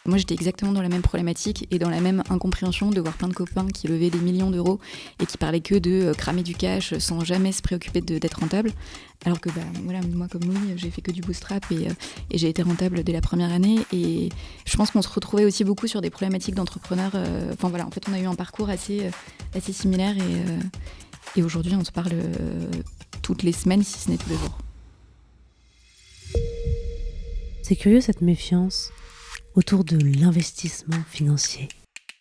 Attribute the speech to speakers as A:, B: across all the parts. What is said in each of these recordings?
A: Moi, j'étais exactement dans la même problématique et dans la même incompréhension de voir plein de copains qui levaient des millions d'euros et qui parlaient que de cramer du cash sans jamais se préoccuper d'être rentable. Alors que voilà, moi, comme Louis, j'ai fait que du bootstrap et j'ai été rentable dès la première année. Et je pense qu'on se retrouvait aussi beaucoup sur des problématiques d'entrepreneurs. Enfin voilà, en fait, on a eu un parcours assez similaire et aujourd'hui, on se parle toutes les semaines, si ce n'est tous les jours.
B: C'est curieux cette méfiance autour de l'investissement financier.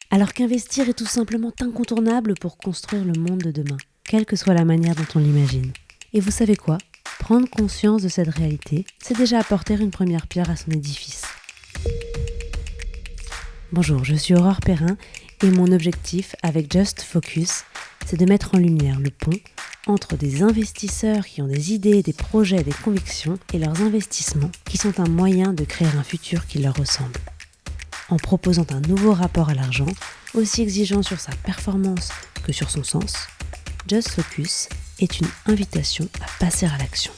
B: Alors qu'investir est tout simplement incontournable pour construire le monde de demain, quelle que soit la manière dont on l'imagine. Et vous savez quoi ? Prendre conscience de cette réalité, c'est déjà apporter une première pierre à son édifice. Bonjour, je suis Aurore Perrin et mon objectif avec Just Focus, c'est de mettre en lumière le pont entre des investisseurs qui ont des idées, des projets, des convictions et leurs investissements qui sont un moyen de créer un futur qui leur ressemble. En proposant un nouveau rapport à l'argent, aussi exigeant sur sa performance que sur son sens, Just Focus est une invitation à passer à l'action.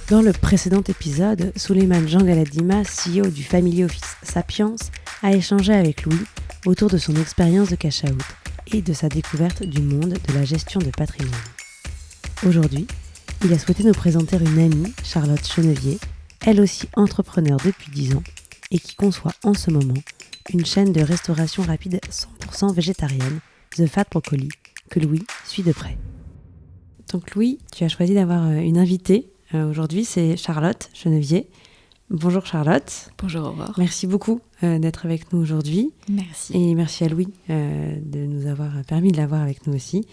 B: Dans le précédent épisode, Souleymane Jean Galadima, CEO du Family Office Sapiens, a échangé avec Louis autour de son expérience de cash out et de sa découverte du monde de la gestion de patrimoine. Aujourd'hui, il a souhaité nous présenter une amie, Charlotte Chenevier, elle aussi entrepreneure depuis 10 ans et qui conçoit en ce moment une chaîne de restauration rapide 100% végétarienne, The Fat Broccoli, que Louis suit de près. Donc Louis, tu as choisi d'avoir une invitée. Aujourd'hui, c'est Charlotte Chenevier. Bonjour Charlotte.
A: Bonjour Aurore.
B: Merci beaucoup d'être avec nous aujourd'hui.
A: Merci.
B: Et merci à Louis de nous avoir permis de l'avoir avec nous aussi.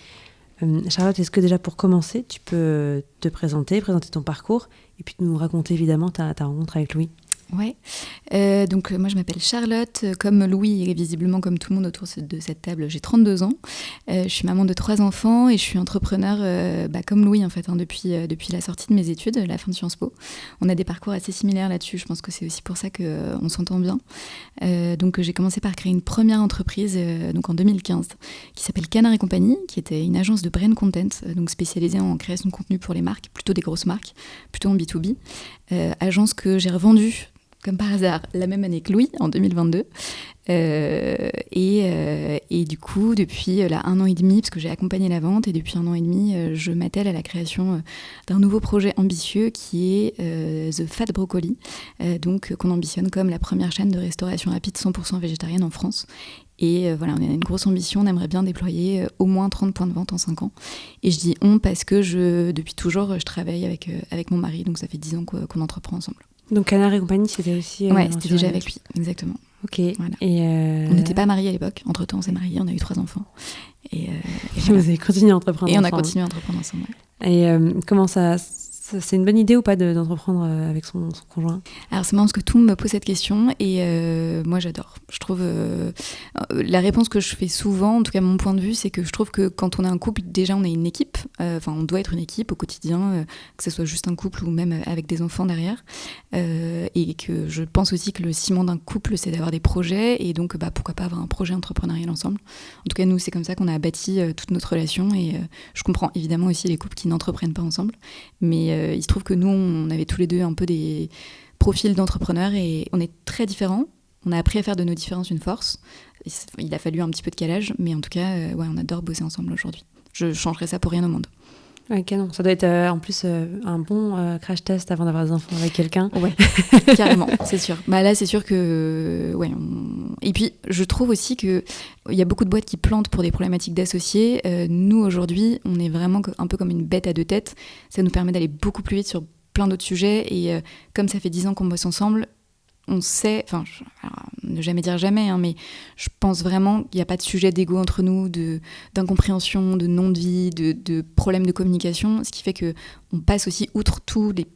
B: Charlotte, est-ce que déjà pour commencer, tu peux te présenter ton parcours et puis nous raconter évidemment ta rencontre avec Louis ?
A: Ouais. Donc moi je m'appelle Charlotte, comme Louis et visiblement comme tout le monde autour de cette table, j'ai 32 ans. Je suis maman de 3 enfants et je suis entrepreneur comme Louis en fait, depuis la sortie de mes études, la fin de Sciences Po. On a des parcours assez similaires là-dessus, je pense que c'est aussi pour ça qu'on s'entend bien. Donc j'ai commencé par créer une première entreprise donc en 2015 qui s'appelle Canard & Compagnie, qui était une agence de brand content, donc spécialisée en création de contenu pour les marques, plutôt des grosses marques, plutôt en B2B. Agence que j'ai revendue comme par hasard, la même année que Louis, en 2022. Et du coup, depuis là, 1 an et demi, parce que j'ai accompagné la vente, et depuis 1 an et demi, je m'attelle à la création d'un nouveau projet ambitieux qui est The Fat Broccoli, donc qu'on ambitionne comme la première chaîne de restauration rapide 100% végétarienne en France. Et voilà, on a une grosse ambition, on aimerait bien déployer au moins 30 points de vente en 5 ans. Et je dis on parce que depuis toujours, je travaille avec mon mari, donc ça fait 10 ans qu'on entreprend ensemble.
B: Donc Canard & Compagnie, c'était aussi...
A: Ouais, c'était déjà avec lui, exactement.
B: Ok.
A: Voilà.
B: Et
A: on n'était pas mariés à l'époque. Entre-temps, on s'est mariés, on a eu 3 enfants. Et
B: voilà. Vous avez continué à entreprendre
A: ensemble.
B: Et
A: on a continué à entreprendre ensemble, ouais.
B: Et comment ça... C'est une bonne idée ou pas d'entreprendre avec son conjoint ?
A: Alors c'est marrant parce que tout le monde me pose cette question et moi j'adore. Je trouve la réponse que je fais souvent, en tout cas mon point de vue, c'est que je trouve que quand on est un couple, déjà on est une équipe. On doit être une équipe au quotidien, que ce soit juste un couple ou même avec des enfants derrière. Et que je pense aussi que le ciment d'un couple, c'est d'avoir des projets et donc pourquoi pas avoir un projet entrepreneurial ensemble. En tout cas nous c'est comme ça qu'on a bâti toute notre relation et je comprends évidemment aussi les couples qui n'entreprennent pas ensemble, mais il se trouve que nous, on avait tous les deux un peu des profils d'entrepreneurs et on est très différents. On a appris à faire de nos différences une force. Il a fallu un petit peu de calage, mais en tout cas, on adore bosser ensemble aujourd'hui. Je changerais ça pour rien au monde.
B: Ok, non, ça doit être en plus un bon crash test avant d'avoir des enfants avec quelqu'un.
A: Ouais, carrément, c'est sûr. Là, c'est sûr que... Et puis, je trouve aussi qu'il y a beaucoup de boîtes qui plantent pour des problématiques d'associés. Nous, aujourd'hui, on est vraiment un peu comme une bête à 2 têtes. Ça nous permet d'aller beaucoup plus vite sur plein d'autres sujets. Et comme ça fait 10 ans qu'on bosse ensemble, on sait, ne jamais dire jamais, mais je pense vraiment qu'il n'y a pas de sujet d'ego entre nous, d'incompréhension, de non-vie, de problèmes de communication, ce qui fait qu'on passe aussi outre tous les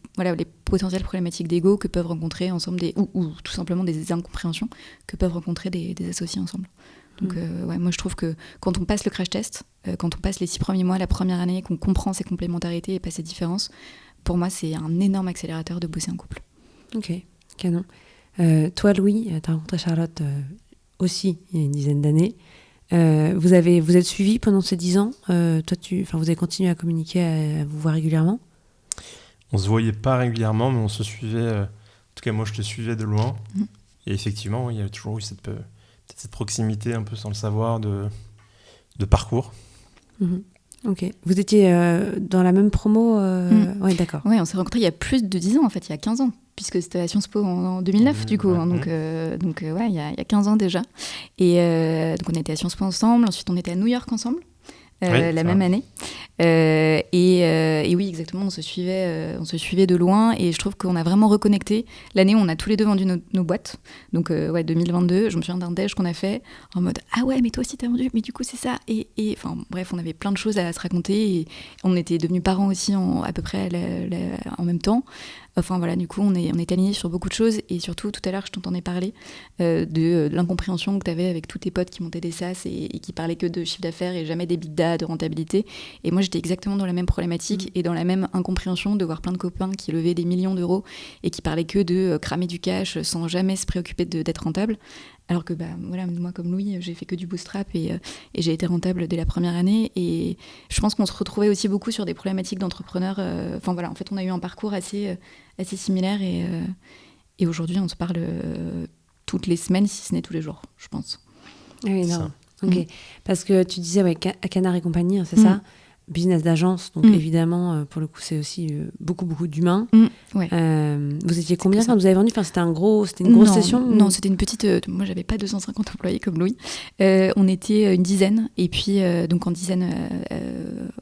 A: potentielles problématiques d'ego que peuvent rencontrer ensemble, ou tout simplement des incompréhensions que peuvent rencontrer des associés ensemble. Donc moi je trouve que quand on passe le crash test, quand on passe les 6 premiers mois, la première année, qu'on comprend ses complémentarités et pas ses différences, pour moi c'est un énorme accélérateur de bosser en couple.
B: Ok, canon. Toi, Louis, tu as rencontré Charlotte aussi il y a une dizaine d'années. Vous êtes suivis pendant ces 10 ans. Vous avez continué à communiquer, à vous voir régulièrement ?
C: On se voyait pas régulièrement, mais on se suivait. En tout cas, moi, je te suivais de loin. Et effectivement, il y a toujours eu cette proximité un peu sans le savoir de parcours.
B: Ok. Vous étiez dans la même promo Oui, d'accord.
A: Oui, on s'est rencontrés il y a plus de 10 ans, en fait, il y a 15 ans, puisque c'était à Sciences Po en 2009, du coup. Hein, donc, il y a 15 ans déjà. Et donc, on était à Sciences Po ensemble. Ensuite, on était à New York ensemble. La même année. Et oui, exactement, on se suivait de loin et je trouve qu'on a vraiment reconnecté. L'année où on a tous les deux vendu nos boîtes, donc 2022, je me souviens d'un déj qu'on a fait en mode « Ah ouais, mais toi aussi t'as vendu, mais du coup c'est ça ». Et enfin bref, on avait plein de choses à se raconter et on était devenus parents aussi à peu près en même temps. Enfin voilà, du coup, on est alignés sur beaucoup de choses et surtout, tout à l'heure, je t'entendais parler de l'incompréhension que tu avais avec tous tes potes qui montaient des SaaS et qui parlaient que de chiffre d'affaires et jamais d'EBITDA, de rentabilité. Et moi, j'étais exactement dans la même problématique et dans la même incompréhension de voir plein de copains qui levaient des millions d'euros et qui parlaient que de cramer du cash sans jamais se préoccuper d'être rentable. Alors que voilà, moi comme Louis, j'ai fait que du bootstrap et j'ai été rentable dès la première année. Et je pense qu'on se retrouvait aussi beaucoup sur des problématiques d'entrepreneurs. Enfin voilà, en fait, on a eu un parcours assez similaire et aujourd'hui, on se parle toutes les semaines, si ce n'est tous les jours, je pense.
B: Ah oui, non. Ok. Parce que tu disais, à Canard et compagnie, hein, c'est ça ? Business d'agence, donc évidemment, pour le coup, c'est aussi beaucoup d'humains.
A: Ouais.
B: Vous étiez combien quand vous avez vendu ? Enfin, c'était une grosse session
A: Non, c'était une petite... moi, j'avais pas 250 employés comme Louis. On était une dizaine, et puis donc en dizaine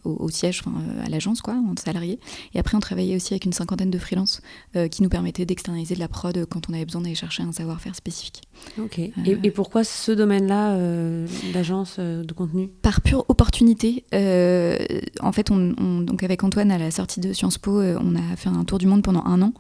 A: au siège, à l'agence, quoi, en salariés. Et après, on travaillait aussi avec une cinquantaine de freelances qui nous permettaient d'externaliser de la prod quand on avait besoin d'aller chercher un savoir-faire spécifique.
B: Ok. Et pourquoi ce domaine-là d'agence de contenu ?
A: Par pure opportunité. En fait, donc avec Antoine, à la sortie de Sciences Po, on a fait un tour du monde pendant 1 an.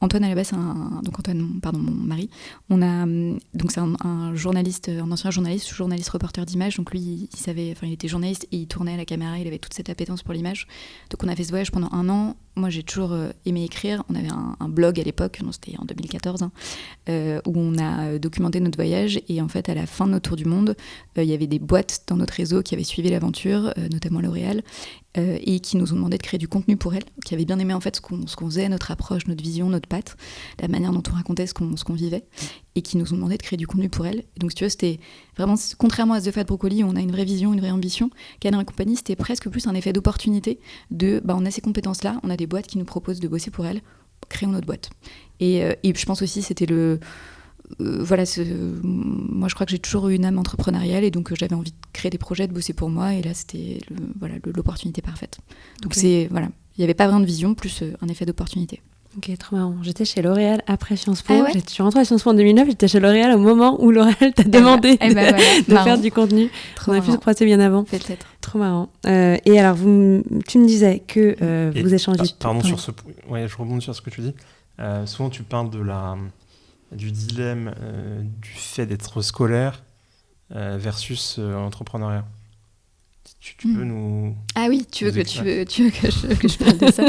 A: Antoine, à la base, mon mari, donc c'est un journaliste, un ancien journaliste reporter d'image. Donc lui, il était journaliste et il tournait à la caméra, il avait toute cette appétence pour l'image. Donc on a fait ce voyage pendant 1 an. Moi, j'ai toujours aimé écrire. On avait un blog à l'époque, c'était en 2014, où on a documenté notre voyage. Et en fait, à la fin de notre tour du monde, il y avait des boîtes dans notre réseau qui avaient suivi l'aventure, notamment L'Oréal, et qui nous ont demandé de créer du contenu pour elles, qui avaient bien aimé en fait ce qu'on faisait, notre approche, notre vision, notre patte, la manière dont on racontait ce qu'on vivait, et qui nous ont demandé de créer du contenu pour elles. Et donc, si tu vois, c'était vraiment, contrairement à The Fat Broccoli, où on a une vraie vision, une vraie ambition, Canard & Compagnie, c'était presque plus un effet d'opportunité on a ces compétences-là, on a des boîtes qui nous proposent de bosser pour elles, créons notre boîte. Et je pense aussi, c'était moi je crois que j'ai toujours eu une âme entrepreneuriale et donc j'avais envie de créer des projets, de bosser pour moi et là c'était l'opportunité parfaite. Donc il n'y avait pas vraiment de vision, plus un effet d'opportunité.
B: Ok, trop marrant. J'étais chez L'Oréal après Sciences Po.
A: Ah ouais.
B: Je suis rentrée à Sciences Po en 2009, j'étais chez L'Oréal au moment où L'Oréal t'a demandé de faire du contenu. On a pu se croiser bien avant.
A: Peut-être.
B: Trop marrant. Et alors, tu me disais que vous échangez...
C: Pardon, je rebondis sur ce que tu dis. Souvent, tu parles du dilemme du fait d'être scolaire versus entrepreneuriat. Tu peux nous...
A: Ah oui, tu veux que je parle de ça.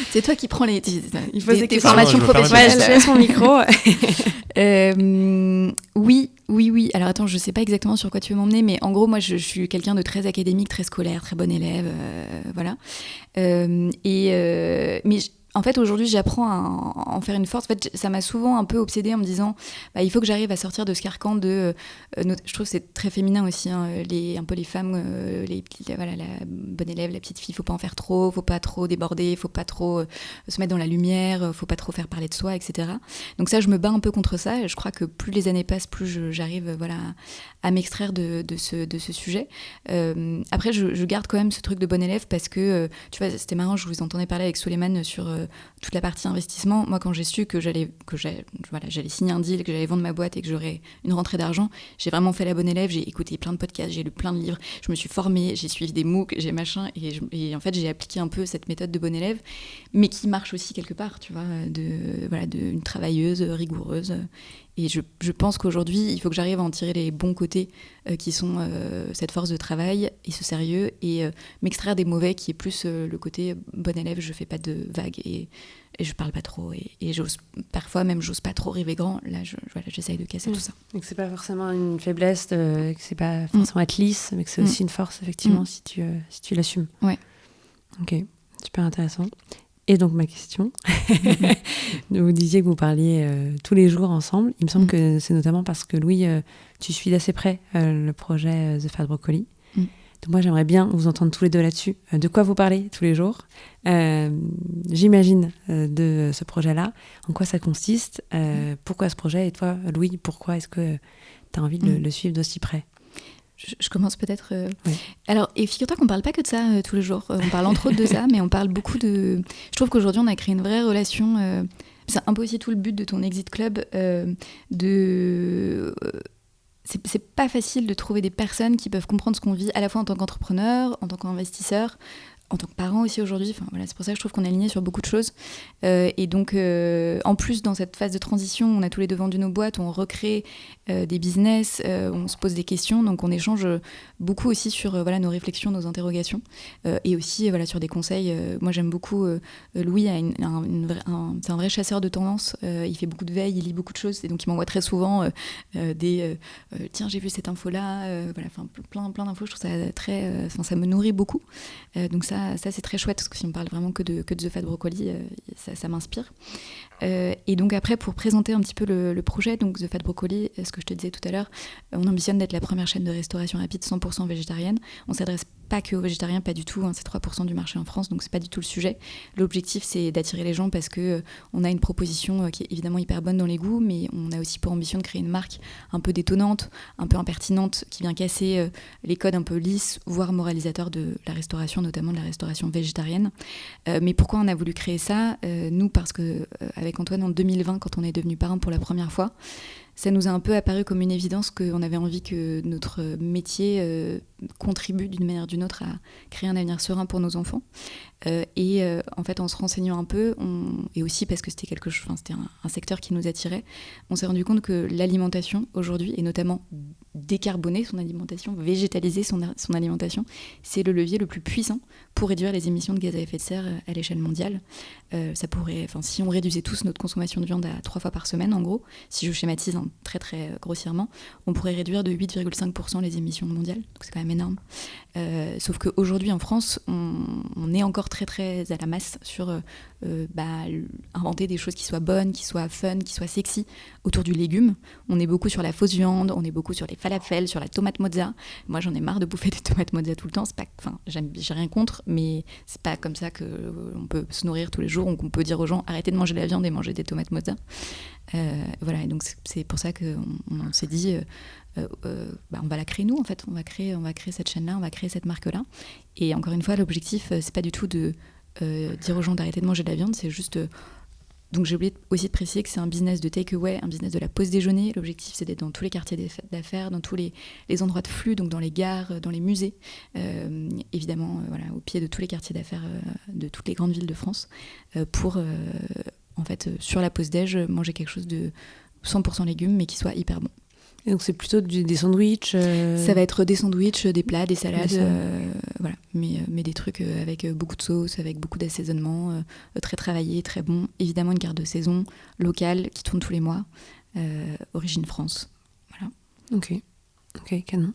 A: C'est toi qui prends des formations professionnelles.
B: Je laisse mon micro.
A: Oui. Alors attends, je sais pas exactement sur quoi tu veux m'emmener, mais en gros, moi, je suis quelqu'un de très académique, très scolaire, très bon élève, voilà. En fait, aujourd'hui, j'apprends à en faire une force. En fait, ça m'a souvent un peu obsédée en me disant il faut que j'arrive à sortir de ce carcan de... je trouve que c'est très féminin aussi, hein, un peu les femmes, la bonne élève, la petite fille, il ne faut pas en faire trop, il ne faut pas trop déborder, il ne faut pas trop se mettre dans la lumière, il ne faut pas trop faire parler de soi, etc. Donc ça, je me bats un peu contre ça. Et je crois que plus les années passent, plus j'arrive à m'extraire de ce sujet. Après, je garde quand même ce truc de bon élève parce que, tu vois, c'était marrant, je vous entendais parler avec Souleymane sur toute la partie investissement. Moi, quand j'ai su que j'allais signer un deal, que j'allais vendre ma boîte et que j'aurais une rentrée d'argent, j'ai vraiment fait la bonne élève, j'ai écouté plein de podcasts, j'ai lu plein de livres, je me suis formée, j'ai suivi des MOOC, j'ai machin, et en fait, j'ai appliqué un peu cette méthode de bon élève, mais qui marche aussi quelque part, tu vois, une travailleuse rigoureuse. Et je pense qu'aujourd'hui, il faut que j'arrive à en tirer les bons côtés qui sont cette force de travail et ce sérieux et m'extraire des mauvais qui est plus le côté bon élève, je fais pas de vagues et je parle pas trop et parfois même j'ose pas trop rêver grand. Là, j'essaye de casser tout ça.
B: Donc c'est pas forcément une faiblesse, que c'est pas forcément être lisse, mais que c'est aussi une force effectivement si tu l'assumes.
A: Ouais.
B: Ok, super intéressant. Et donc ma question, vous disiez que vous parliez tous les jours ensemble. Il me semble que c'est notamment parce que Louis, tu suis d'assez près le projet The Fat Broccoli. Donc moi j'aimerais bien vous entendre tous les deux là-dessus. De quoi vous parlez tous les jours, j'imagine, de ce projet-là. En quoi ça consiste, pourquoi ce projet, et toi Louis, pourquoi est-ce que tu as envie de le suivre d'aussi près?
A: Je commence peut-être.
B: Oui.
A: Alors, et figure-toi qu'on parle pas que de ça tous les jours. On parle entre autres de ça, mais on parle beaucoup de. Je trouve qu'aujourd'hui, on a créé une vraie relation. C'est un peu aussi tout le but de ton Exit Club. C'est pas facile de trouver des personnes qui peuvent comprendre ce qu'on vit, à la fois en tant qu'entrepreneur, en tant qu'investisseur, en tant que parent aussi aujourd'hui. Enfin, voilà, c'est pour ça que je trouve qu'on est aligné sur beaucoup de choses. Et donc, en plus, dans cette phase de transition, on a tous les deux vendu nos boîtes, on recrée des business, on se pose des questions. Donc, on échange beaucoup aussi sur voilà, nos réflexions, nos interrogations. Et aussi voilà, sur des conseils. Moi, j'aime beaucoup Louis, c'est un vrai chasseur de tendances. Il fait beaucoup de veille, il lit beaucoup de choses. Et donc, il m'envoie très souvent tiens, j'ai vu cette info-là. Voilà, plein d'infos. Je trouve ça très... ça me nourrit beaucoup. Donc, ça, c'est très chouette, parce que si on parle vraiment que de The Fat Broccoli, ça m'inspire. Et donc après, pour présenter un petit peu le projet, donc The Fat Broccoli, ce que je te disais tout à l'heure, on ambitionne d'être la première chaîne de restauration rapide 100% végétarienne. On s'adresse pas que aux végétariens, pas du tout, hein, c'est 3% du marché en France, donc c'est pas du tout le sujet. L'objectif, c'est d'attirer les gens parce que on a une proposition qui est évidemment hyper bonne dans les goûts, mais on a aussi pour ambition de créer une marque un peu détonnante, un peu impertinente, qui vient casser les codes un peu lisses, voire moralisateurs de la restauration, notamment de la restauration végétarienne. Mais pourquoi on a voulu créer ça ? Nous, parce que avec Antoine, en 2020, quand on est devenu parrain pour la première fois, ça nous a un peu apparu comme une évidence qu'on avait envie que notre métier contribue d'une manière ou d'une autre à créer un avenir serein pour nos enfants. En fait, en se renseignant un peu, et aussi parce que c'était c'était un secteur qui nous attirait, on s'est rendu compte que l'alimentation aujourd'hui, et notamment décarboner son alimentation, végétaliser son alimentation, c'est le levier le plus puissant pour réduire les émissions de gaz à effet de serre à l'échelle mondiale. Si on réduisait tous notre consommation de viande à 3 fois par semaine, en gros, si je schématise très très grossièrement, on pourrait réduire de 8,5% les émissions mondiales, donc c'est quand même énorme. Sauf qu'aujourd'hui en France, on est encore très très à la masse sur inventer des choses qui soient bonnes, qui soient fun, qui soient sexy autour du légume. On est beaucoup sur la fausse viande, on est beaucoup sur les falafels, sur la tomate mozza. Moi j'en ai marre de bouffer des tomates mozza tout le temps. J'ai rien contre, mais c'est pas comme ça qu'on peut se nourrir tous les jours, ou qu'on peut dire aux gens arrêtez de manger de la viande et manger des tomates mozza. Voilà, et donc c'est pour ça qu'on s'est dit on va la créer nous en fait, on va créer cette chaîne-là, on va créer cette marque-là. Et encore une fois, l'objectif c'est pas du tout de dire aux gens d'arrêter de manger de la viande, c'est juste donc j'ai oublié aussi de préciser que c'est un business de take-away, un business de la pause déjeuner. L'objectif c'est d'être dans tous les quartiers d'affaires, dans tous les endroits de flux, donc dans les gares, dans les musées, évidemment au pied de tous les quartiers d'affaires de toutes les grandes villes de France, pour en fait sur la pause déj manger quelque chose de 100% légumes mais qui soit hyper bon.
B: Et donc c'est plutôt des sandwichs
A: Ça va être des sandwichs, des plats, des salades, voilà. Mais des trucs avec beaucoup de sauce, avec beaucoup d'assaisonnement, très travaillé, très bon. Évidemment une carte de saison locale qui tourne tous les mois, origine France. Voilà.
B: Ok, canon.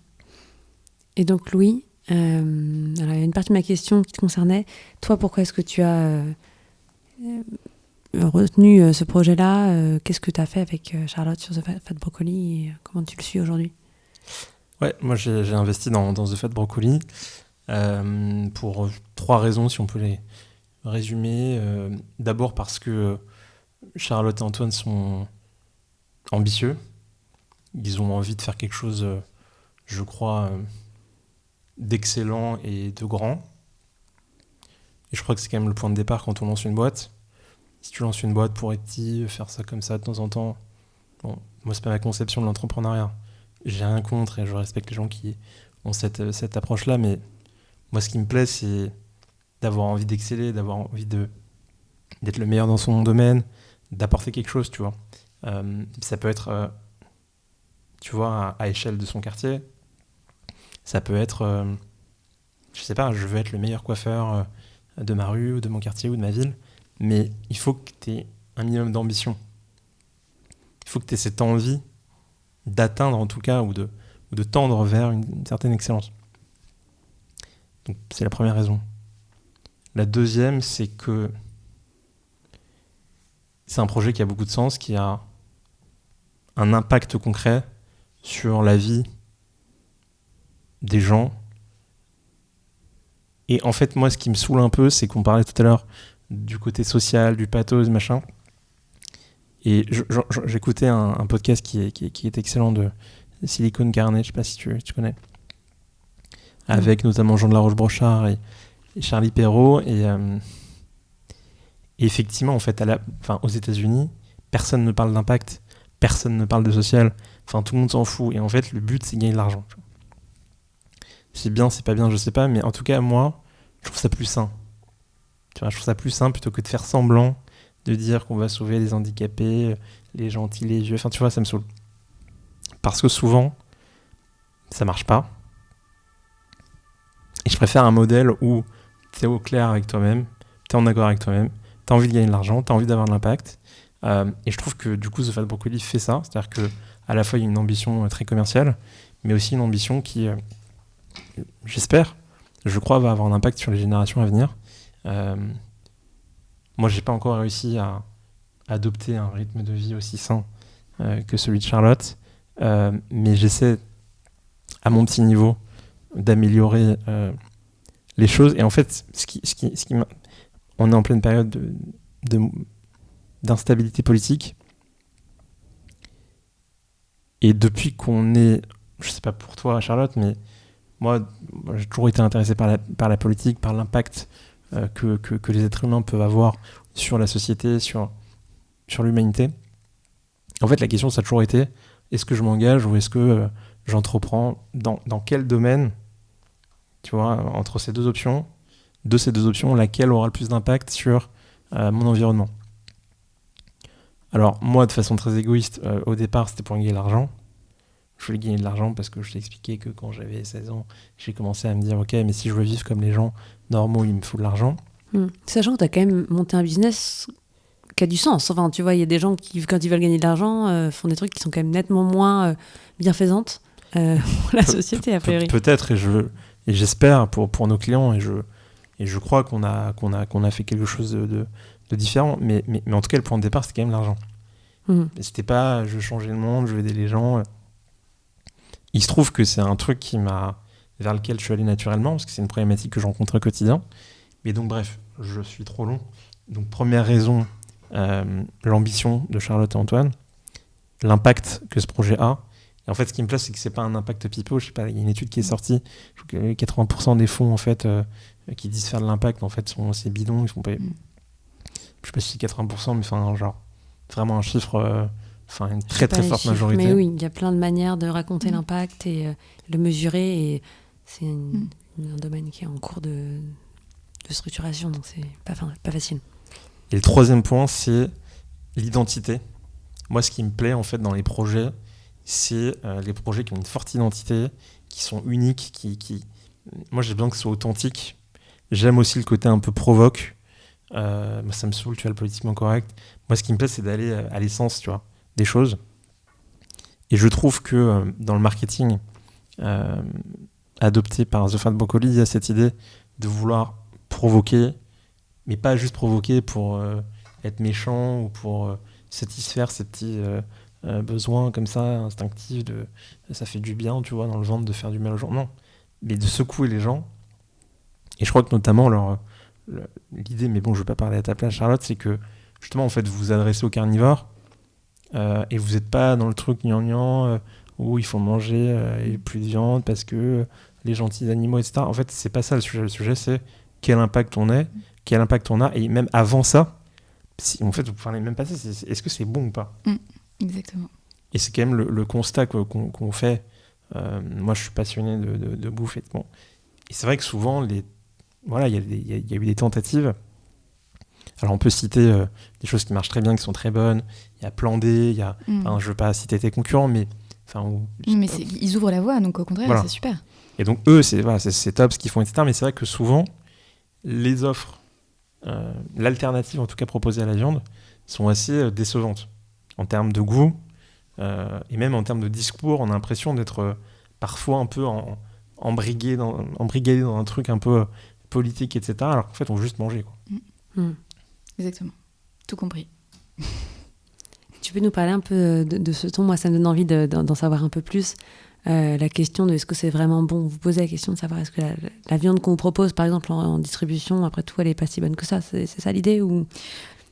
B: Et donc Louis, alors il y a une partie de ma question qui te concernait. Toi, pourquoi est-ce que tu as retenu ce projet-là? Qu'est-ce que tu as fait avec Charlotte sur The Fat Broccoli, et comment tu le suis aujourd'hui?
C: Ouais, moi j'ai investi dans The Fat Broccoli pour 3 raisons, si on peut les résumer. D'abord parce que Charlotte et Antoine sont ambitieux. Ils ont envie de faire quelque chose, je crois, d'excellent et de grand. Et je crois que c'est quand même le point de départ quand on lance une boîte. Si tu lances une boîte pour être petit, faire ça comme ça de temps en temps, bon, moi c'est pas ma conception de l'entrepreneuriat. J'ai rien contre et je respecte les gens qui ont cette approche-là, mais moi ce qui me plaît c'est d'avoir envie d'exceller, d'avoir envie d'être le meilleur dans son domaine, d'apporter quelque chose, tu vois. Ça peut être, tu vois, à échelle de son quartier. Ça peut être, je sais pas, je veux être le meilleur coiffeur de ma rue ou de mon quartier ou de ma ville. Mais il faut que tu aies un minimum d'ambition. Il faut que tu aies cette envie d'atteindre, en tout cas, ou de tendre vers une certaine excellence. Donc, c'est la première raison. La deuxième, c'est que c'est un projet qui a beaucoup de sens, qui a un impact concret sur la vie des gens. Et en fait, moi, ce qui me saoule un peu, c'est qu'on parlait tout à l'heure du côté social, du pathos, machin. Et j'écoutais un podcast qui est excellent de Silicon Carnet, je sais pas si tu connais, avec notamment Jean de la Roche-Brochard et Charlie Perrault. Et effectivement, en fait, aux États-Unis, personne ne parle d'impact, personne ne parle de social, enfin tout le monde s'en fout. Et en fait, le but, c'est gagner de l'argent. C'est bien, c'est pas bien, je sais pas, mais en tout cas, moi, je trouve ça plus sain. Tu vois, je trouve ça plus sain plutôt que de faire semblant de dire qu'on va sauver les handicapés, les gentils, les vieux. Enfin, tu vois, ça me saoule. Parce que souvent, ça marche pas. Et je préfère un modèle où t'es au clair avec toi-même, t'es en accord avec toi-même, t'as envie de gagner de l'argent, t'as envie d'avoir de l'impact. Et je trouve que du coup, The Fat Broccoli fait ça. C'est-à-dire qu'à la fois, il y a une ambition très commerciale, mais aussi une ambition qui, j'espère, je crois, va avoir un impact sur les générations à venir. Moi, j'ai pas encore réussi à adopter un rythme de vie aussi sain que celui de Charlotte, mais j'essaie, à mon petit niveau, d'améliorer les choses. Et en fait, on est en pleine période d'instabilité politique. Et depuis qu'on est, je sais pas pour toi, Charlotte, mais moi, j'ai toujours été intéressé par la politique, par l'impact que les êtres humains peuvent avoir sur la société, sur l'humanité. En fait, la question, ça a toujours été, est-ce que je m'engage ou est-ce que j'entreprends dans quel domaine, tu vois, entre ces deux options, laquelle aura le plus d'impact sur mon environnement. Alors, moi, de façon très égoïste, au départ, c'était pour gagner de l'argent. Je voulais gagner de l'argent parce que je t'ai expliqué que quand j'avais 16 ans, j'ai commencé à me dire, ok, mais si je veux vivre comme les gens normaux, il me faut de l'argent.
B: Sachant que tu as quand même monté un business qui a du sens. Enfin, tu vois, il y a des gens qui, quand ils veulent gagner de l'argent, font des trucs qui sont quand même nettement moins bienfaisantes pour la société, a priori.
C: Peut-être, et j'espère pour nos clients, et je crois qu'on a fait quelque chose de différent, mais en tout cas, le point de départ, c'était quand même l'argent. Et c'était pas, je veux changer le monde, je veux aider les gens. Il se trouve que c'est un truc vers lequel je suis allé naturellement, parce que c'est une problématique que je rencontre au quotidien. Mais donc, bref, je suis trop long. Donc, première raison, l'ambition de Charlotte et Antoine, l'impact que ce projet a. Et en fait, ce qui me plaît, c'est que c'est pas un impact pipeau. Je sais pas, il y a une étude qui est sortie. Je trouve que 80% des fonds, en fait, qui disent faire de l'impact, en fait, sont assez bidons. Ils sont pas... Je sais pas si c'est 80%, mais enfin, genre, vraiment un chiffre... une très très forte majorité.
B: Mais oui, il y a plein de manières de raconter l'impact et le mesurer, et c'est un domaine qui est en cours de structuration, donc c'est pas facile.
C: Et le troisième point, c'est l'identité. Moi, ce qui me plaît en fait dans les projets, c'est les projets qui ont une forte identité, qui sont uniques, moi j'ai besoin que ce soit authentique. J'aime aussi le côté un peu provoque. Ça me saoule, tu vois, le politiquement correct. Moi, ce qui me plaît, c'est d'aller à l'essence, tu vois, des choses. Et je trouve que dans le marketing adopté par The Fat Broccoli, il y a cette idée de vouloir provoquer, mais pas juste provoquer pour être méchant ou pour satisfaire ces petits besoins comme ça, instinctifs, ça fait du bien, tu vois, dans le ventre de faire du mal aux gens. Non, mais de secouer les gens. Et je crois que notamment l'idée, mais bon, je ne vais pas parler à ta place, Charlotte, c'est que justement, en fait, vous vous adressez aux carnivores et vous n'êtes pas dans le truc gnangnan où il faut manger et plus de viande parce que les gentils animaux, etc. En fait, c'est pas ça le sujet. Le sujet, c'est quel impact on a, et même avant ça, en fait, vous ne parlez même pas de ça, est-ce que c'est bon ou pas ?
A: Exactement.
C: Et c'est quand même le constat qu'on fait. Moi, je suis passionné de bouffe. Et c'est vrai que souvent, il y a eu des tentatives. Alors, on peut citer des choses qui marchent très bien, qui sont très bonnes. Il y a Plan D, je ne veux pas citer tes concurrents, mais...
A: Mais ils ouvrent la voie, donc au contraire, voilà. C'est super.
C: Et donc, eux, c'est top ce qu'ils font, etc. Mais c'est vrai que souvent, les offres, l'alternative, en tout cas proposée à la viande, sont assez décevantes. En termes de goût, et même en termes de discours, on a l'impression d'être parfois un peu embrigadé dans un truc un peu politique, etc. Alors qu'en fait, on veut juste manger, quoi.
A: Exactement. Tout compris.
B: Tu peux nous parler un peu de ce ton? Moi, ça me donne envie d'en savoir un peu plus. La question de est-ce que c'est vraiment bon? Vous posez la question de savoir est-ce que la viande qu'on vous propose, par exemple, en distribution, après tout, elle est pas si bonne que ça. C'est ça l'idée ou...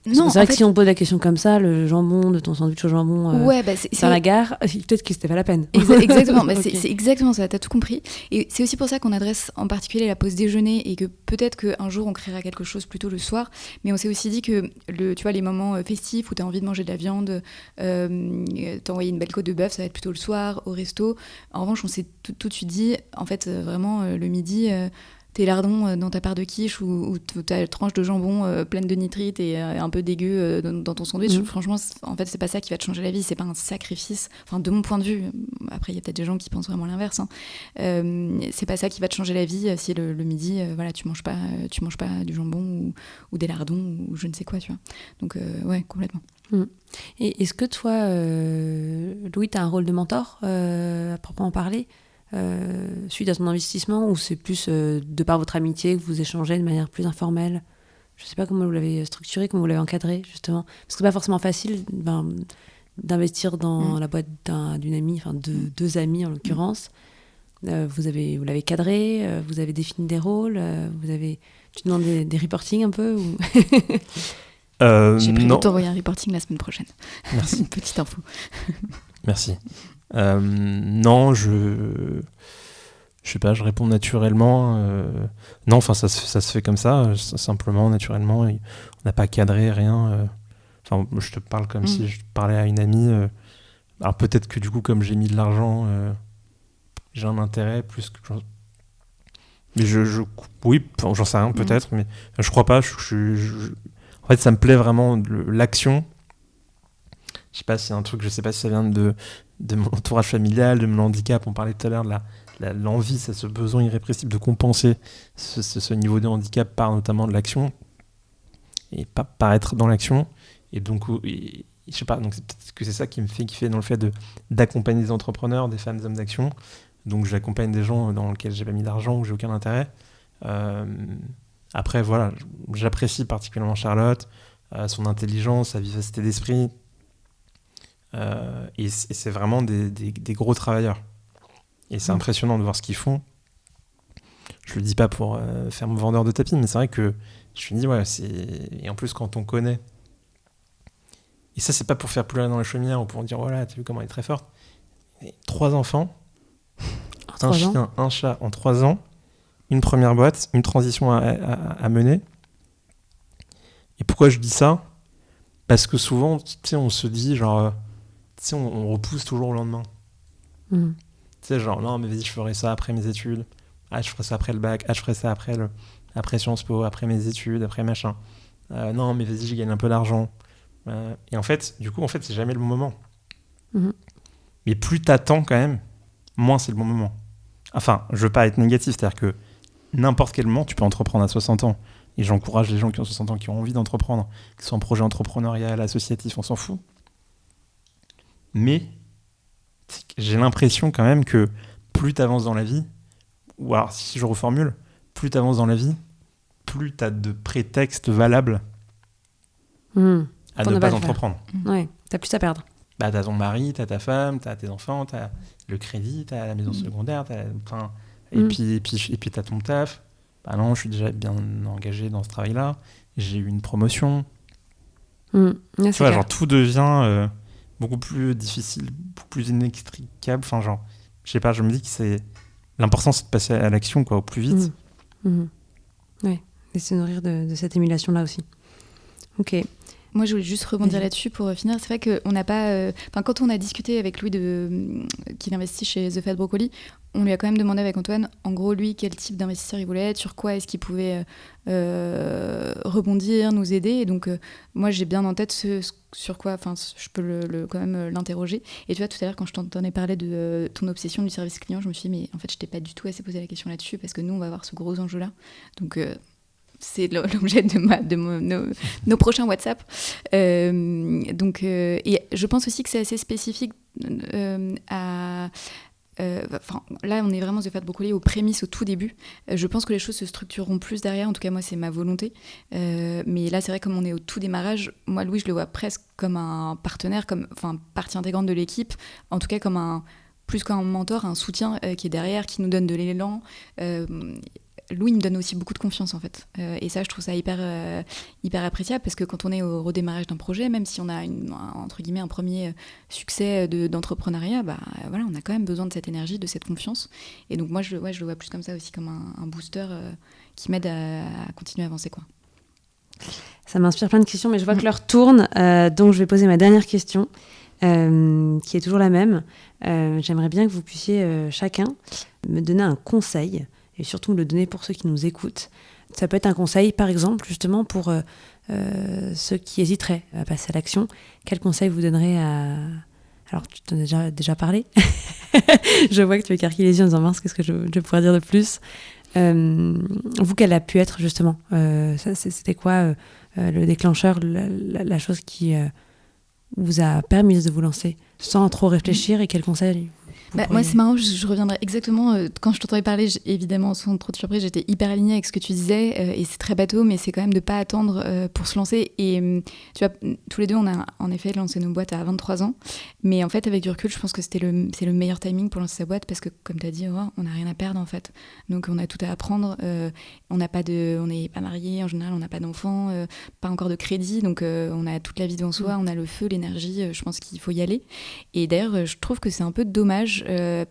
A: Non,
B: c'est vrai que si on pose la question comme ça, le jambon de ton sandwich au jambon dans la gare, peut-être que c'était pas la peine.
A: Exactement,
B: Okay.
A: c'est exactement ça, t'as tout compris. Et c'est aussi pour ça qu'on adresse en particulier la pause déjeuner et que peut-être qu'un jour on créera quelque chose plutôt le soir. Mais on s'est aussi dit que tu vois, les moments festifs où t'as envie de manger de la viande, t'envoyer une belle côte de bœuf, ça va être plutôt le soir, au resto. En revanche, on s'est tout de suite dit, en fait, vraiment, le midi... tes lardons dans ta part de quiche ou ta tranche de jambon pleine de nitrite et un peu dégueu dans ton sandwich, franchement, en fait, c'est pas ça qui va te changer la vie, c'est pas un sacrifice. Enfin, de mon point de vue, après, il y a peut-être des gens qui pensent vraiment l'inverse. Hein. C'est pas ça qui va te changer la vie si le midi, voilà, tu manges pas du jambon ou des lardons ou je ne sais quoi, tu vois. Donc, ouais, complètement.
B: Et est-ce que toi, Louis, tu as un rôle de mentor à proprement parler suite à ton investissement ou c'est plus de par votre amitié que vous échangez de manière plus informelle? Je ne sais pas comment vous l'avez structuré, comment vous l'avez encadré justement, parce que c'est pas forcément facile d'investir dans la boîte d'une amie, enfin deux amis en l'occurrence. Vous l'avez cadré, vous avez défini des rôles, tu demandes des reportings un peu ou...
A: J'ai prévu de t'envoyer un reporting la semaine prochaine.
C: Merci.
A: Une petite info.
C: Merci. Non, je sais pas, je réponds naturellement. Non, enfin, ça se fait comme ça, simplement, naturellement. On n'a pas cadré, rien. Enfin, je te parle comme si je parlais à une amie. Alors peut-être que du coup, comme j'ai mis de l'argent, j'ai un intérêt plus que... Mais oui, j'en sais rien, peut-être, mais je crois pas. En fait, ça me plaît vraiment, l'action. Je sais pas si c'est un truc, je sais pas si ça vient de mon entourage familial, de mon handicap. On parlait tout à l'heure de l'envie, c'est ce besoin irrépressible de compenser ce niveau de handicap par notamment de l'action et pas par être dans l'action. Et donc, je sais pas, donc c'est peut-être que c'est ça qui me fait kiffer dans le fait d'accompagner des entrepreneurs, des femmes, des hommes d'action. Donc j'accompagne des gens dans lesquels j'ai pas mis d'argent ou j'ai aucun intérêt. Après, voilà, j'apprécie particulièrement Charlotte, son intelligence, sa vivacité d'esprit. Et c'est vraiment des gros travailleurs. Et c'est impressionnant de voir ce qu'ils font. Je le dis pas pour faire mon vendeur de tapis, mais c'est vrai que je me dis, ouais, et en plus, quand on connaît. Et ça, c'est pas pour faire pleurer dans la chaumière ou pour dire, voilà, t'as vu comment elle est très forte. Et 3 enfants, un chien, un chat en 3 ans, une première boîte, une transition à mener. Et pourquoi je dis ça? Parce que souvent, tu sais, on se dit, genre. Tu sais, on repousse toujours au lendemain. Tu sais, genre, non, mais vas-y, je ferai ça après mes études. Ah, je ferai ça après le bac. Ah, je ferai ça après Sciences Po, après mes études, après machin. Non, mais vas-y, je gagne un peu d'argent. Et en fait, du coup, c'est jamais le bon moment. Mais plus t'attends quand même, moins c'est le bon moment. Enfin, je veux pas être négatif, c'est-à-dire que n'importe quel moment, tu peux entreprendre à 60 ans. Et j'encourage les gens qui ont 60 ans, qui ont envie d'entreprendre, qui sont en projet entrepreneurial, associatif, on s'en fout. Mais j'ai l'impression quand même que plus tu avances dans la vie, ou alors si je reformule, plus tu avances dans la vie, plus tu as de prétextes valables à ne pas entreprendre.
B: Ouais, tu as plus à perdre.
C: Bah, tu as ton mari, tu as ta femme, tu as tes enfants, tu as le crédit, tu as la maison secondaire, et puis tu as ton taf. Bah non, je suis déjà bien engagé dans ce travail-là, j'ai eu une promotion.
B: Ouais,
C: tu vois, genre tout devient... beaucoup plus difficile, beaucoup plus inextricable. Enfin, genre, je sais pas, je me dis que l'important, c'est de passer à l'action, quoi, au plus vite.
B: Ouais, et se nourrir de cette émulation-là aussi. Ok.
A: Moi, je voulais juste rebondir là-dessus pour finir. C'est vrai qu'on n'a pas... quand on a discuté avec Louis qui investit chez The Fat Broccoli, on lui a quand même demandé avec Antoine, en gros, lui, quel type d'investisseur il voulait être, sur quoi est-ce qu'il pouvait rebondir, nous aider. Et donc, moi, j'ai bien en tête sur quoi je peux quand même l'interroger. Et tu vois, tout à l'heure, quand je t'entendais parler de ton obsession du service client, je me suis dit, mais en fait, je t'ai pas du tout assez posé la question là-dessus, parce que nous, on va avoir ce gros enjeu-là. Donc... c'est l'objet de nos prochains WhatsApp. Et je pense aussi que c'est assez spécifique à là, on est vraiment The Fat Broccoli aux prémices, au tout début. Je pense que les choses se structureront plus derrière. En tout cas, moi, c'est ma volonté. Mais là, c'est vrai, comme on est au tout démarrage, moi, Louis, je le vois presque comme un partenaire, partie intégrante de l'équipe. En tout cas, plus qu'un mentor, un soutien qui est derrière, qui nous donne de l'élan. Louis me donne aussi beaucoup de confiance en fait. Et ça, je trouve ça hyper appréciable parce que quand on est au redémarrage d'un projet, même si on a entre guillemets un premier succès d'entrepreneuriat, voilà, on a quand même besoin de cette énergie, de cette confiance. Et donc moi, je le vois plus comme ça aussi, comme un booster qui m'aide à continuer à avancer, quoi.
B: Ça m'inspire plein de questions, mais je vois que l'heure tourne, donc je vais poser ma dernière question, qui est toujours la même. J'aimerais bien que vous puissiez chacun me donner un conseil, et surtout me le donner pour ceux qui nous écoutent. Ça peut être un conseil, par exemple, justement pour ceux qui hésiteraient à passer à l'action. Quel conseil vous donnerez à... Alors, tu t'en as déjà parlé. Je vois que tu écarquilles les yeux en disant « mince, qu'est-ce que je pourrais dire de plus ?» Vous, quelle a pu être, justement c'était quoi le déclencheur, la chose qui vous a permis de vous lancer sans trop réfléchir, et quel conseil
A: Moi, c'est marrant, je reviendrai exactement. Quand je t'entendais parler, évidemment, sans trop de surprise, j'étais hyper alignée avec ce que tu disais. Et c'est très bateau, mais c'est quand même de ne pas attendre pour se lancer. Et tu vois, tous les deux, on a en effet lancé nos boîtes à 23 ans. Mais en fait, avec du recul, je pense que c'est le meilleur timing pour lancer sa boîte parce que, comme tu as dit, on n'a rien à perdre en fait. Donc, on a tout à apprendre. On n'est pas mariés, en général, on n'a pas d'enfants, pas encore de crédit. Donc, on a toute la vie devant soi, on a le feu, l'énergie. Je pense qu'il faut y aller. Et d'ailleurs, je trouve que c'est un peu dommage.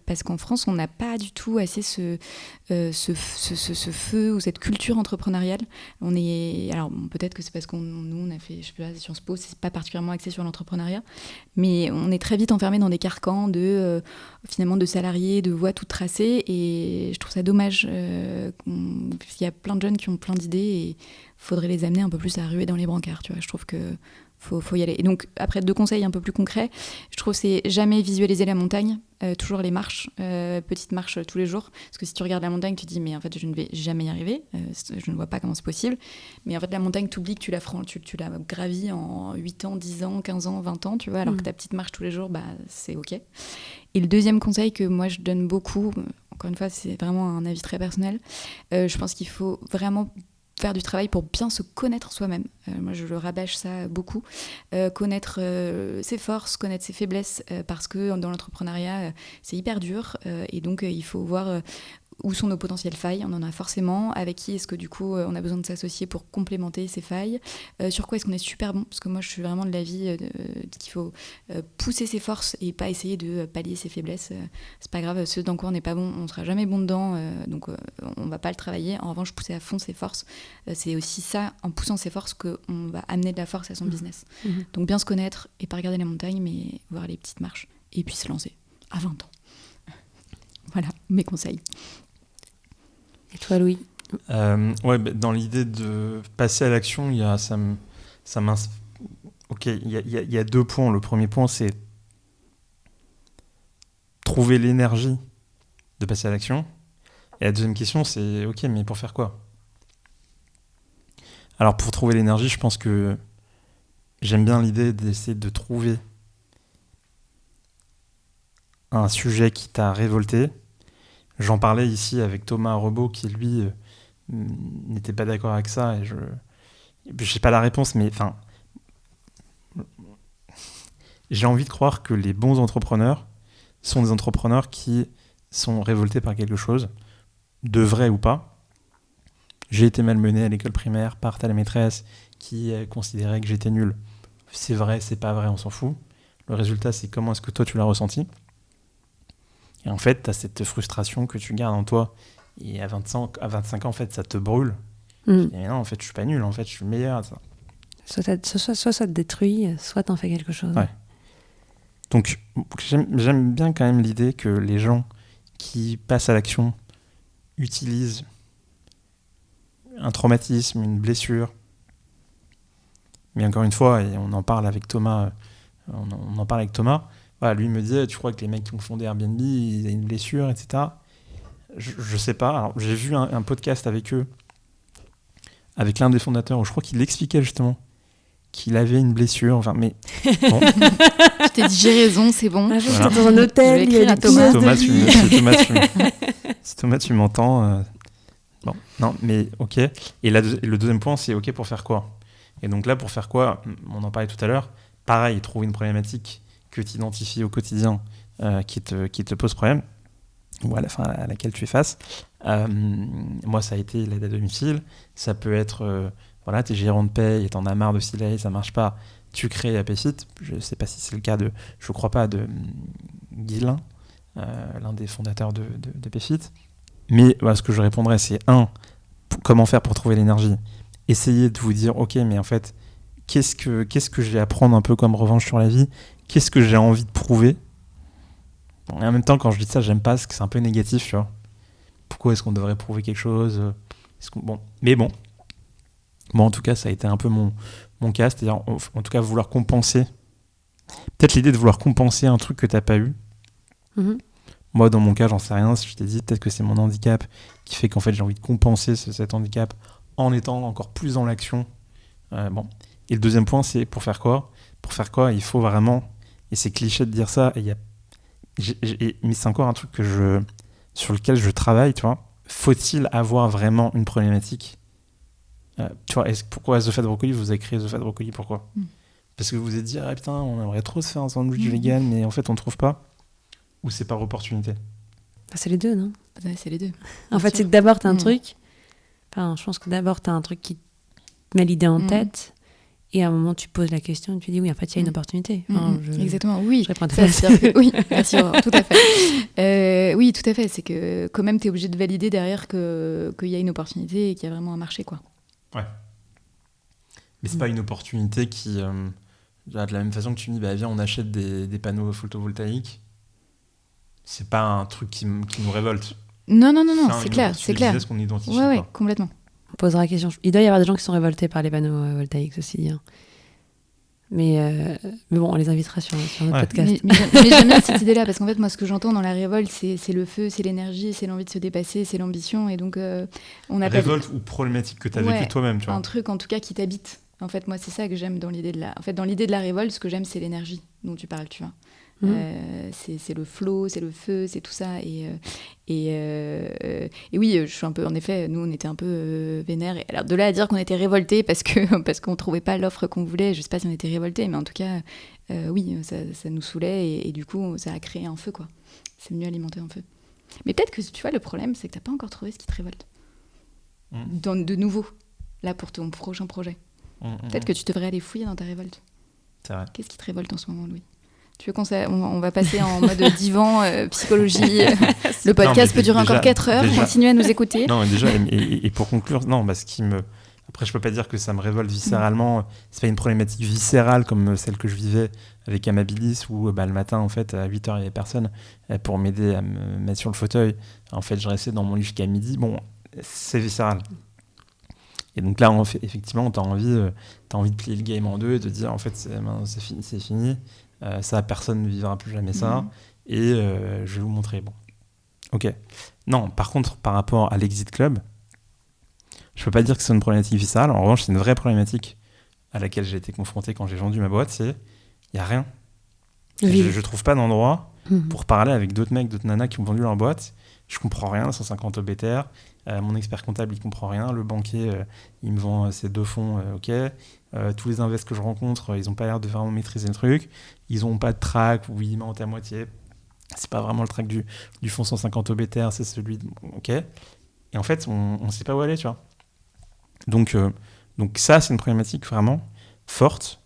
A: Parce qu'en France, on n'a pas du tout assez ce feu ou cette culture entrepreneuriale. Alors peut-être que c'est parce nous on a fait, je sais pas, Sciences Po, c'est pas particulièrement axé sur l'entrepreneuriat, mais on est très vite enfermé dans des carcans finalement de salariés, de voies toutes tracées, et je trouve ça dommage. Il y a plein de jeunes qui ont plein d'idées et il faudrait les amener un peu plus à ruer dans les brancards. Tu vois, je trouve que faut y aller. Et donc, après, 2 conseils un peu plus concrets, je trouve que c'est jamais visualiser la montagne, toujours les marches, petites marches tous les jours. Parce que si tu regardes la montagne, tu te dis, mais en fait, je ne vais jamais y arriver, je ne vois pas comment c'est possible. Mais en fait, la montagne, t'oublies que tu la gravis en 8 ans, 10 ans, 15 ans, 20 ans, tu vois, alors que ta petite marche tous les jours, c'est OK. Et le deuxième conseil que moi, je donne beaucoup, encore une fois, c'est vraiment un avis très personnel, je pense qu'il faut vraiment faire du travail pour bien se connaître soi-même. Moi, je le rabâche ça beaucoup. Connaître ses forces, connaître ses faiblesses, parce que dans l'entrepreneuriat, c'est hyper dur. Et donc, il faut voir où sont nos potentielles failles. On en a forcément. Avec qui est-ce que, du coup, on a besoin de s'associer pour complémenter ces failles. Sur quoi est-ce qu'on est super bon ? Parce que moi, je suis vraiment de l'avis qu'il faut pousser ses forces et pas essayer de pallier ses faiblesses. C'est pas grave. Ce dans quoi on n'est pas bon, on sera jamais bon dedans. Donc, on va pas le travailler. En revanche, pousser à fond ses forces. C'est aussi ça, en poussant ses forces, qu'on va amener de la force à son business. Donc, bien se connaître et pas regarder la montagne, mais voir les petites marches. Et puis se lancer à 20 ans. Voilà, mes conseils.
B: Et toi, Louis ?
C: Dans l'idée de passer à l'action, il y a il y a 2 points. Le premier point, c'est trouver l'énergie de passer à l'action. Et la deuxième question, c'est OK, mais pour faire quoi ? Alors, pour trouver l'énergie, je pense que j'aime bien l'idée d'essayer de trouver un sujet qui t'a révolté. J'en parlais ici avec Thomas Rebaud, qui lui n'était pas d'accord avec ça, et je n'ai pas la réponse, mais j'ai envie de croire que les bons entrepreneurs sont des entrepreneurs qui sont révoltés par quelque chose, de vrai ou pas. J'ai été malmené à l'école primaire par telle maîtresse qui considérait que j'étais nul. C'est vrai, c'est pas vrai, on s'en fout. Le résultat, c'est comment est-ce que toi tu l'as ressenti. Et en fait, tu as cette frustration que tu gardes en toi. Et à 25 ans, en fait, ça te brûle. Je dis, mais non, en fait, je suis pas nul, en fait, je suis le meilleur à ça.
B: Soit ça te détruit, soit t'en fais quelque chose.
C: Ouais. Donc, j'aime bien quand même l'idée que les gens qui passent à l'action utilisent un traumatisme, une blessure. Mais encore une fois, et on en parle avec Thomas, voilà, lui me disait, tu crois que les mecs qui ont fondé Airbnb, ils ont une blessure, etc. Je sais pas. Alors, j'ai vu un podcast avec eux, avec l'un des fondateurs, où je crois qu'il expliquait justement qu'il avait une blessure. Enfin, mais bon.
A: Je t'ai dit, j'ai raison, c'est bon.
B: Un jour,
C: Voilà.
B: j'étais dans un hôtel, il y a des punaises de lit.
C: Si Thomas, tu m'entends. Bon, non, mais ok. Et le deuxième point, c'est ok pour faire quoi? Et donc là, pour faire quoi? On en parlait tout à l'heure. Pareil, trouver une problématique que tu identifies au quotidien qui te pose problème, ou à laquelle tu es face. Moi, ça a été l'aide à domicile. Ça peut être, t'es gérant de paye et t'en as marre de Silay, ça marche pas. Tu crées Payfit. Je sais pas si c'est le cas je crois pas, de Guilain, l'un des fondateurs de Payfit. Mais ce que je répondrais, c'est comment faire pour trouver l'énergie? Essayez de vous dire, ok, mais en fait, qu'est-ce que je vais apprendre un peu comme revanche sur la vie? Qu'est-ce que j'ai envie de prouver? Et en même temps, quand je dis ça, j'aime pas parce que c'est un peu négatif, tu vois. Pourquoi est-ce qu'on devrait prouver quelque chose? Mais bon, en tout cas, ça a été un peu mon cas, c'est-à-dire, en tout cas, vouloir compenser. Peut-être l'idée de vouloir compenser un truc que t'as pas eu.
B: Mhm.
C: Moi, dans mon cas, j'en sais rien. Je t'ai dit, peut-être que c'est mon handicap qui fait qu'en fait, j'ai envie de compenser cet handicap en étant encore plus dans l'action. Et le deuxième point, c'est pour faire quoi? Pour faire quoi, il faut vraiment, et c'est cliché de dire ça, mais c'est encore un truc sur lequel je travaille, tu vois. Faut-il avoir vraiment une problématique? Tu vois, pourquoi The Fat Broccoli, vous avez créé The Fat Broccoli, pourquoi? Parce que vous vous êtes dit, ah putain, on aimerait trop se faire un sandwich vegan, mais en fait, on ne trouve pas. Ou c'est par opportunité?
B: C'est les deux, non?
A: Ouais, c'est les deux.
B: En fait, c'est que d'abord, t'as un truc. Enfin, je pense que d'abord, t'as un truc qui te met l'idée en tête. Et à un moment, tu poses la question et tu dis, oui, en fait, il y a une opportunité.
A: Exactement, oui.
B: Je réponds à ta
A: place. Oui, merci, tout à fait. Oui, tout à fait. C'est que quand même, t'es obligé de valider derrière qu'il y a une opportunité et qu'il y a vraiment un marché, quoi.
C: Ouais. Mais c'est pas une opportunité qui... de la même façon que tu me dis, viens, on achète des panneaux photovoltaïques. C'est pas un truc qui nous révolte.
A: Non, c'est clair.
C: C'est ce qu'on identifie.
A: Ouais, complètement.
B: On posera la question. Il doit y avoir des gens qui sont révoltés par les panneaux voltaïques, ceci dit. Mais bon, on les invitera sur notre podcast.
A: Mais j'aime bien cette idée-là, parce qu'en fait, moi, ce que j'entends dans la révolte, c'est le feu, c'est l'énergie, c'est l'envie de se dépasser, c'est l'ambition. Et donc, on appelle...
C: Révolte ou problématique que tu as vécu toi-même, tu vois.
A: Un truc, en tout cas, qui t'habite. En fait, moi, c'est ça que j'aime dans l'idée de la... En fait, dans l'idée de la révolte, ce que j'aime, c'est l'énergie dont tu parles, tu vois. C'est le flow, c'est le feu, c'est tout ça. Et oui, je suis un peu, en effet, nous, on était un peu vénères. Et alors, de là à dire qu'on était révoltés parce qu'on trouvait pas l'offre qu'on voulait, je sais pas si on était révoltés, mais en tout cas, oui, ça nous saoulait et du coup, ça a créé un feu, quoi. C'est venu alimenter un feu. Mais peut-être que, tu vois, le problème, c'est que t'as pas encore trouvé ce qui te révolte. De nouveau, là, pour ton prochain projet. Peut-être que tu devrais aller fouiller dans ta révolte.
C: C'est vrai.
A: Qu'est-ce qui te révolte en ce moment, Louis? Tu veux on va passer en mode divan, psychologie. Le podcast peut durer encore 4 heures. Continuez à nous écouter.
C: Non, déjà, et pour conclure, ce qui me... Après, je peux pas dire que ça me révolte viscéralement. C'est pas une problématique viscérale comme celle que je vivais avec Amabilis, où le matin, en fait, à 8h, il y avait personne pour m'aider à me mettre sur le fauteuil. En fait, je restais dans mon lit jusqu'à midi. Bon, c'est viscéral. Et donc là, effectivement, t'as envie de plier le game en deux et de dire, en fait, c'est fini. Ça, personne ne vivra plus jamais ça. Et je vais vous montrer. Bon. Ok. Non, par contre, par rapport à l'Exit Club, je peux pas dire que c'est une problématique viscérale. En revanche, c'est une vraie problématique à laquelle j'ai été confronté quand j'ai vendu ma boîte. C'est, il n'y a rien. Je trouve pas d'endroit pour parler avec d'autres mecs, d'autres nanas qui ont vendu leur boîte. Je comprends rien, 150 BTR. Mon expert comptable, il comprend rien. Le banquier, il me vend ses 2 fonds, ok. Tous les invests que je rencontre, ils n'ont pas l'air de vraiment maîtriser le truc. Ils n'ont pas de track où ils mentent à moitié. C'est pas vraiment le track du fonds 150 BTR, c'est celui de... Ok. Et en fait, on ne sait pas où aller, tu vois. Donc ça, c'est une problématique vraiment forte.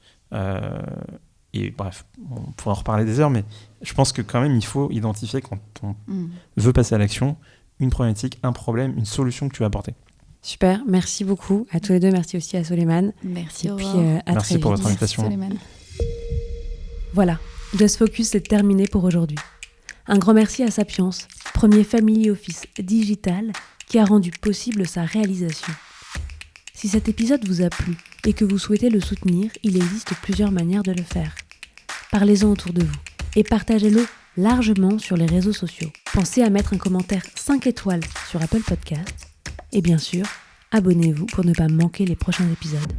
C: Et bref, on pourra en reparler des heures, mais je pense que quand même, il faut identifier quand on veut passer à l'action une problématique, un problème, une solution que tu vas apporter.
B: Super, merci beaucoup à tous les deux. Merci aussi à Soleiman.
A: Merci,
B: et puis, à
C: merci
B: très vite.
C: pour votre invitation.
A: Merci,
B: voilà, Just Focus est terminé pour aujourd'hui. Un grand merci à Sapiens, premier family office digital qui a rendu possible sa réalisation. Si cet épisode vous a plu et que vous souhaitez le soutenir, il existe plusieurs manières de le faire. Parlez-en autour de vous et partagez-le largement sur les réseaux sociaux. Pensez à mettre un commentaire 5 étoiles sur Apple Podcast et bien sûr, abonnez-vous pour ne pas manquer les prochains épisodes.